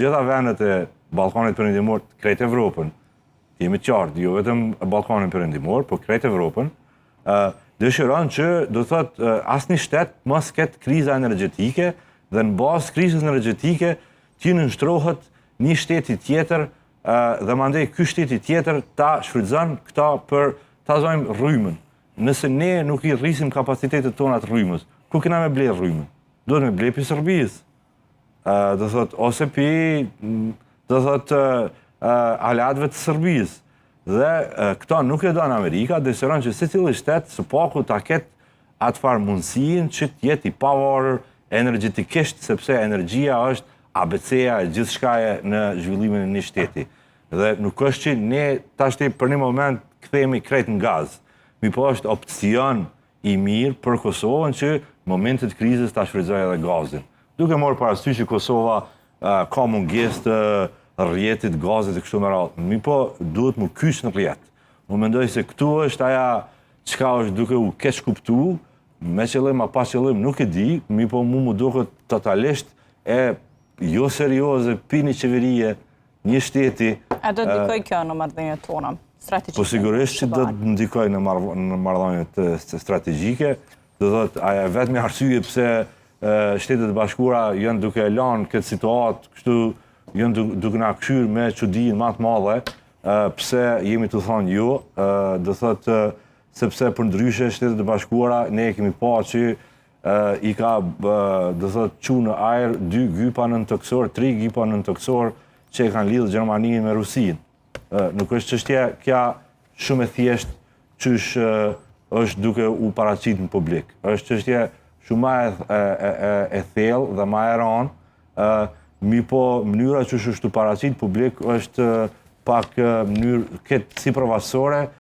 Gjitha vendet e Ballkanit Perëndimor, krejt Evropën, jemi të qartë, jo vetëm Ballkanin Perëndimor, por krejt Evropën, dëshiron që do thot asnjë shtet mos ketë kriza energjetike dhe në bazë krizës energjetike të nënshtrohet një shteti tjetër dhe mandej ky shteti tjetër ta shfrytëzon këta për ta zojmë rrymën. Nëse ne nuk i rrisim kapacitetet tona të rrymës, ku kena me ble rrymën? Duhet me ble pi Serbisë. Do thot ose pi do thot aleatëve të Serbisë. Dhe këta nuk e donë Amerika, dëshiron që secili shtet së paku ta ketë atë farë mundësinë që të jetë i pavarur energjetikisht, sepse energjia është ABC-ja e gjithçkaje në zhvillimin e një shteti. Dhe nuk është që ne tashti për një moment kthehemi krejt në gaz. Po është opcion i mirë për Kosovën që në momentet krizës ta shfrytëzojë edhe gazin. Duke marrë parasysh që Kosova ka mungesë të rrjetit, gazit e kështu me radhë. Po duhet mu kyç në rrjet. Unë mendoj se këtu është aja çka është duke u keq kuptuar, me qëllim apo pa qëllim nuk e di, po mu duket totalisht e jo serioze pi një qeverie, një shteti. A do të ndikoj kjo në marrëdhëniet tona strategjike? Po sigurisht që do të ndikoj në marrëdhëniet strategjike. Do thotë aja vetëm arsye pse Shtetet e Bashkuara janë duke lanë këtë situatë, kështu janë duke na kthyer me çudinë më të madhe, pse jemi të thonë jo, do thotë sepse për ndryshe Shtetet e Bashkuara ne kemi pa që i ka do thotë çu në ajër 2 gypa nëntoksor, 3 gypa nëntoksor që e kanë lidhur Gjermaninë me Rusinë. Nuk është çështja kja shumë e thjeshtë çysh është duke u paraqitur në publik. Është çështje shumë e thellë dhe më e rëndë. Po mënyra që është paraqit publik është pak mënyrë këtë si provasore,